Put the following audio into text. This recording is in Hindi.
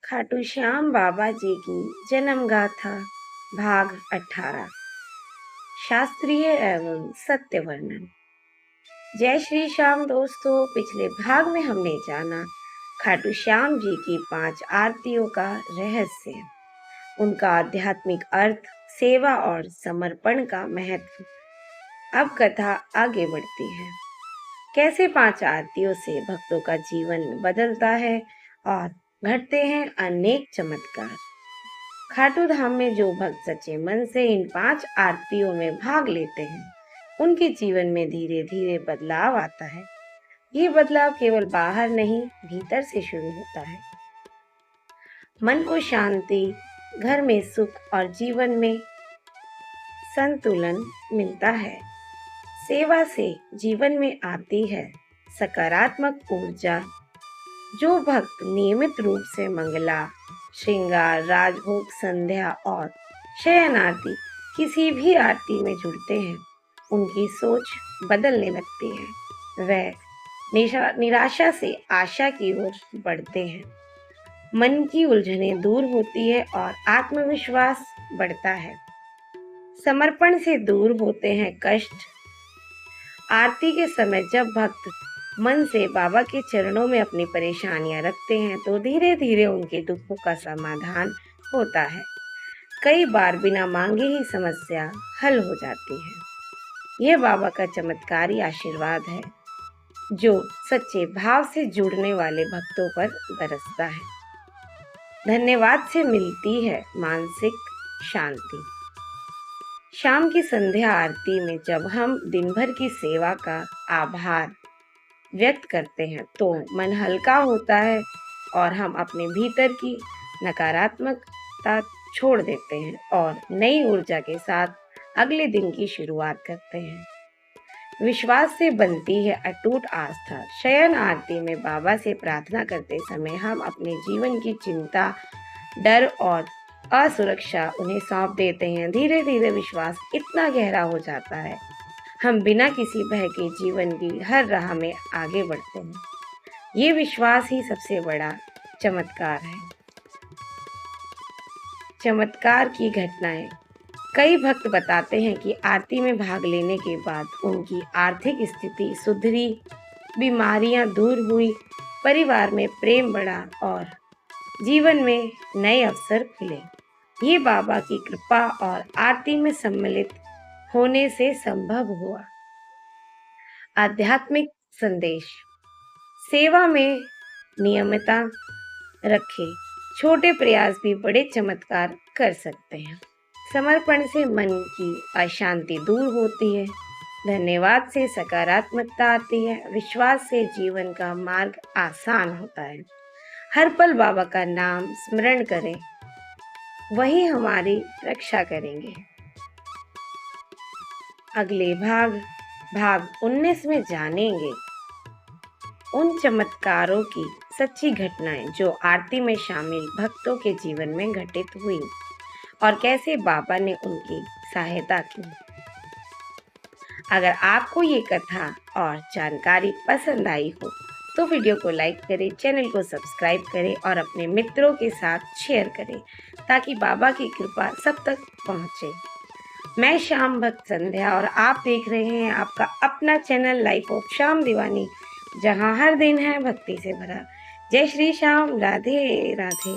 खाटू श्याम बाबा जी की जन्म गाथा भाग 18 शास्त्रीय एवं सत्य वर्णन। जय श्री श्याम दोस्तों, पिछले भाग में हमने जाना खाटू श्याम जी की 5 आरतियों का रहस्य, उनका आध्यात्मिक अर्थ, सेवा और समर्पण का महत्व। अब कथा आगे बढ़ती है। कैसे 5 आरतियों से भक्तों का जीवन बदलता है और घटते हैं अनेक चमत्कार। खाटू धाम में जो भक्त सच्चे मन से इन 5 आरतियों में भाग लेते हैं, उनके जीवन में धीरे धीरे बदलाव आता है। ये बदलाव केवल बाहर नहीं, भीतर से शुरू होता है। मन को शांति, घर में सुख और जीवन में संतुलन मिलता है। सेवा से जीवन में आती है सकारात्मक ऊर्जा। जो भक्त नियमित रूप से मंगला, श्रृंगार, राजभोग, संध्या और शयन आरती किसी भी आरती में जुड़ते हैं, उनकी सोच बदलने लगती है। वह निराशा से आशा की ओर बढ़ते हैं। मन की उलझनें दूर होती है और आत्मविश्वास बढ़ता है। समर्पण से दूर होते हैं कष्ट। आरती के समय जब भक्त मन से बाबा के चरणों में अपनी परेशानियां रखते हैं, तो धीरे धीरे उनके दुखों का समाधान होता है। कई बार बिना मांगे ही समस्या हल हो जाती है। यह बाबा का चमत्कारी आशीर्वाद है, जो सच्चे भाव से जुड़ने वाले भक्तों पर बरसता है। धन्यवाद से मिलती है मानसिक शांति। शाम की संध्या आरती में जब हम दिन भर की सेवा का आभार व्यक्त करते हैं, तो मन हल्का होता है और हम अपने भीतर की नकारात्मकता छोड़ देते हैं और नई ऊर्जा के साथ अगले दिन की शुरुआत करते हैं। विश्वास से बनती है अटूट आस्था। शयन आरती में बाबा से प्रार्थना करते समय हम अपने जीवन की चिंता, डर और असुरक्षा उन्हें सौंप देते हैं। धीरे धीरे विश्वास इतना गहरा हो जाता है, हम बिना किसी भय के जीवन की हर राह में आगे बढ़ते हैं। ये विश्वास ही सबसे बड़ा चमत्कार है। चमत्कार की घटनाएं। कई भक्त बताते हैं कि आरती में भाग लेने के बाद उनकी आर्थिक स्थिति सुधरी, बीमारियां दूर हुई, परिवार में प्रेम बढ़ा और जीवन में नए अवसर खुले। ये बाबा की कृपा और आरती में सम्मिलित होने से संभव हुआ। आध्यात्मिक संदेश। सेवा में नियमितता रखें। छोटे प्रयास भी बड़े चमत्कार कर सकते हैं। समर्पण से मन की अशांति दूर होती है। धन्यवाद से सकारात्मकता आती है। विश्वास से जीवन का मार्ग आसान होता है। हर पल बाबा का नाम स्मरण करें, वही हमारी रक्षा करेंगे। अगले भाग 19 में जानेंगे उन चमत्कारों की सच्ची घटनाएं जो आरती में शामिल भक्तों के जीवन में घटित हुई और कैसे बाबा ने उनकी सहायता की। अगर आपको ये कथा और जानकारी पसंद आई हो तो वीडियो को लाइक करें, चैनल को सब्सक्राइब करें और अपने मित्रों के साथ शेयर करें, ताकि बाबा की कृपा सब तक पहुंचे। मैं श्याम भक्त संध्या और आप देख रहे हैं आपका अपना चैनल लाइफ ऑफ श्याम दीवानी, जहां हर दिन है भक्ति से भरा। जय श्री श्याम, राधे राधे।